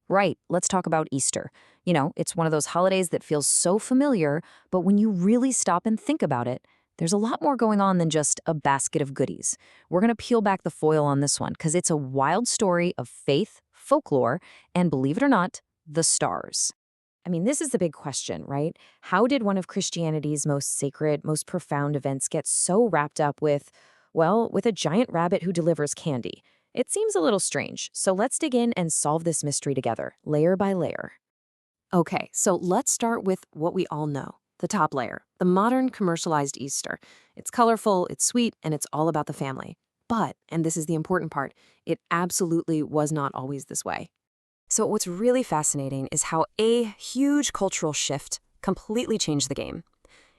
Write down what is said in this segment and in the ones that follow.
Right, let's talk about Easter. It's one of those holidays that feels so familiar, but when you really stop and think about it, there's a lot more going on than just a basket of goodies. We're going to peel back the foil on this one because it's a wild story of faith, folklore, and believe it or not, the stars. I mean, this is the big question, right? How did one of Christianity's most sacred, most profound events get so wrapped up with, well, with a giant rabbit who delivers candy? It seems a little strange, so let's dig in and solve this mystery together, layer by layer. Okay, so let's start with what we all know, the top layer, the modern commercialized Easter. It's colorful, it's sweet, and it's all about the family. But, and this is the important part, it absolutely was not always this way. So what's really fascinating is how a huge cultural shift completely changed the game.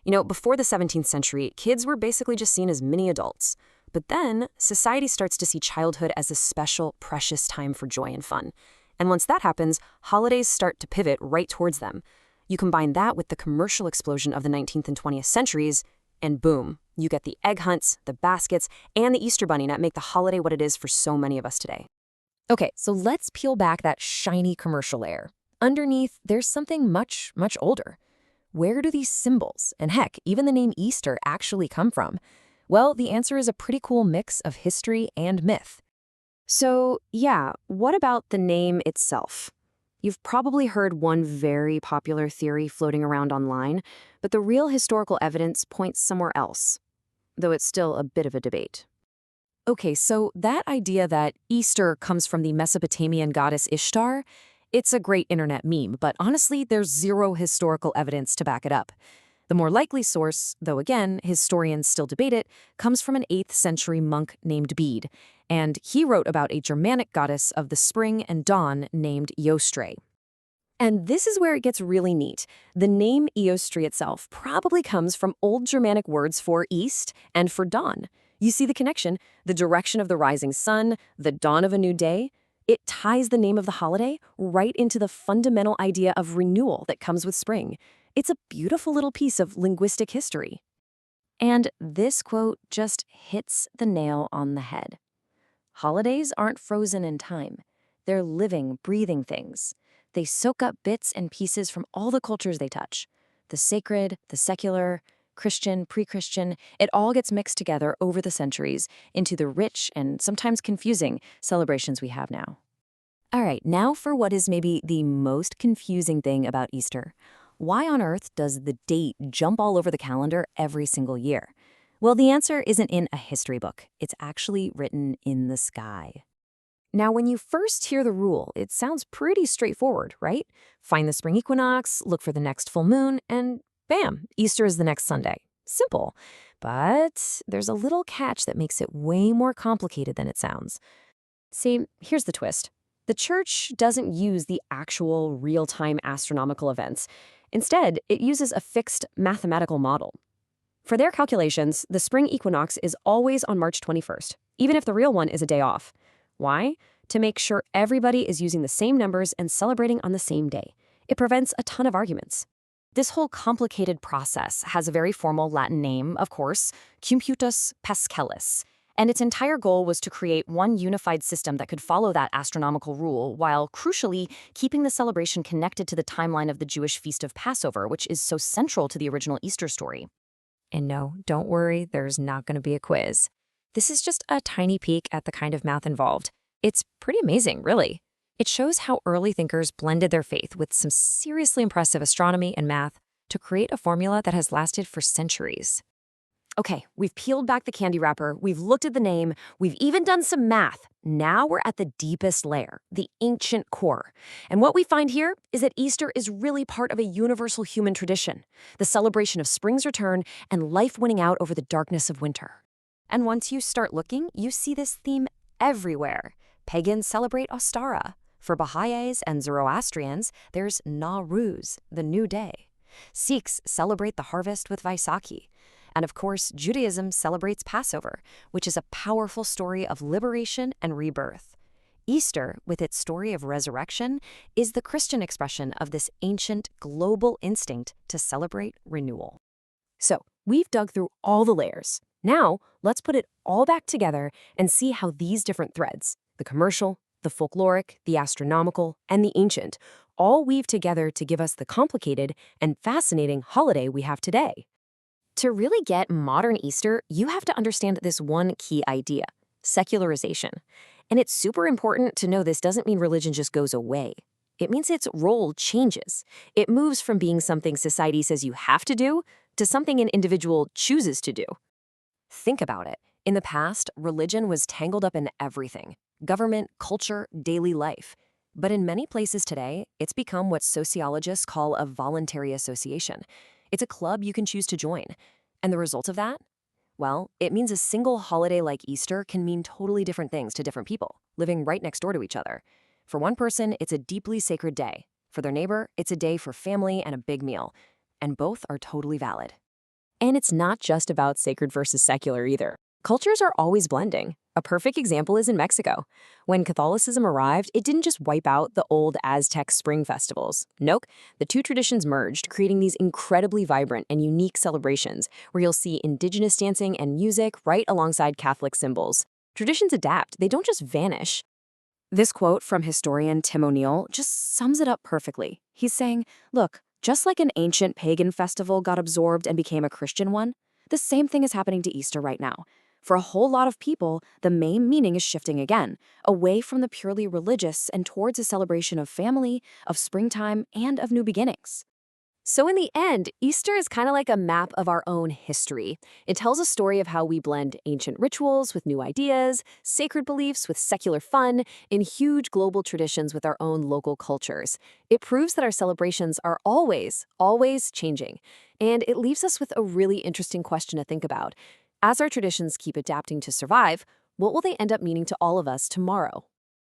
Before the 17th century, kids were basically just seen as mini adults. But then, society starts to see childhood as a special, precious time for joy and fun. And once that happens, holidays start to pivot right towards them. You combine that with the commercial explosion of the 19th and 20th centuries, and boom, you get the egg hunts, the baskets, and the Easter bunny that make the holiday what it is for so many of us today. Okay, so let's peel back that shiny commercial layer. Underneath, there's something much, much older. Where do these symbols, and heck, even the name Easter, actually come from? Well, the answer is a pretty cool mix of history and myth. So, yeah, what about the name itself? You've probably heard one very popular theory floating around online, but the real historical evidence points somewhere else, though it's still a bit of a debate. Okay, so that idea that Easter comes from the Mesopotamian goddess Ishtar, it's a great internet meme, but honestly, there's zero historical evidence to back it up. The more likely source, though again, historians still debate it, comes from an 8th century monk named Bede, and he wrote about a Germanic goddess of the spring and dawn named Ēostre. And this is where it gets really neat. The name Ēostre itself probably comes from Old Germanic words for east and for dawn. You see the connection, the direction of the rising sun, the dawn of a new day. It ties the name of the holiday right into the fundamental idea of renewal that comes with spring. It's a beautiful little piece of linguistic history. And this quote just hits the nail on the head. Holidays aren't frozen in time. They're living, breathing things. They soak up bits and pieces from all the cultures they touch. The sacred, the secular, Christian, pre-Christian, it all gets mixed together over the centuries into the rich and sometimes confusing celebrations we have now. All right, now for what is maybe the most confusing thing about Easter. Why on earth does the date jump all over the calendar every single year? Well, the answer isn't in a history book. It's actually written in the sky. Now, when you first hear the rule, it sounds pretty straightforward, right? Find the spring equinox, look for the next full moon, and bam, Easter is the next Sunday. Simple. But there's a little catch that makes it way more complicated than it sounds. See, here's the twist. The church doesn't use the actual real-time astronomical events. Instead, it uses a fixed mathematical model. For their calculations, the spring equinox is always on March 21st, even if the real one is a day off. Why? To make sure everybody is using the same numbers and celebrating on the same day. It prevents a ton of arguments. This whole complicated process has a very formal Latin name, of course, Computus Paschalis. And its entire goal was to create one unified system that could follow that astronomical rule, while crucially keeping the celebration connected to the timeline of the Jewish feast of Passover, which is so central to the original Easter story. And no, don't worry, there's not going to be a quiz. This is just a tiny peek at the kind of math involved. It's pretty amazing, really. It shows how early thinkers blended their faith with some seriously impressive astronomy and math to create a formula that has lasted for centuries. Okay, we've peeled back the candy wrapper, we've looked at the name, we've even done some math. Now we're at the deepest layer, the ancient core. And what we find here is that Easter is really part of a universal human tradition, the celebration of spring's return and life winning out over the darkness of winter. And once you start looking, you see this theme everywhere. Pagans celebrate Ostara. For Baha'is and Zoroastrians, there's Nowruz, the new day. Sikhs celebrate the harvest with Vaisakhi. And of course, Judaism celebrates Passover, which is a powerful story of liberation and rebirth. Easter, with its story of resurrection, is the Christian expression of this ancient global instinct to celebrate renewal. So, we've dug through all the layers. Now, let's put it all back together and see how these different threads, the commercial, The folkloric, the astronomical, and the ancient all weave together to give us the complicated and fascinating holiday we have today. To really get modern Easter, you have to understand this one key idea: secularization. And it's super important to know this doesn't mean religion just goes away. It means its role changes. It moves from being something society says you have to do to something an individual chooses to do. Think about it. In the past, religion was tangled up in everything: government, culture, daily life. But in many places today, it's become what sociologists call a voluntary association. It's a club you can choose to join. And the result of that? Well, it means a single holiday like Easter can mean totally different things to different people, living right next door to each other. For one person, it's a deeply sacred day. For their neighbor, it's a day for family and a big meal. And both are totally valid. And it's not just about sacred versus secular either. Cultures are always blending. A perfect example is in Mexico. When Catholicism arrived, it didn't just wipe out the old Aztec spring festivals. Nope, the two traditions merged, creating these incredibly vibrant and unique celebrations where you'll see indigenous dancing and music right alongside Catholic symbols. Traditions adapt, they don't just vanish. This quote from historian Tim O'Neill just sums it up perfectly. He's saying, look, just like an ancient pagan festival got absorbed and became a Christian one, the same thing is happening to Easter right now. For a whole lot of people, the main meaning is shifting again, away from the purely religious and towards a celebration of family, of springtime, and of new beginnings. So in the end, Easter is kind of like a map of our own history. It tells a story of how we blend ancient rituals with new ideas, sacred beliefs with secular fun, and huge global traditions with our own local cultures. It proves that our celebrations are always changing. And it leaves us with a really interesting question to think about. As our traditions keep adapting to survive, what will they end up meaning to all of us tomorrow?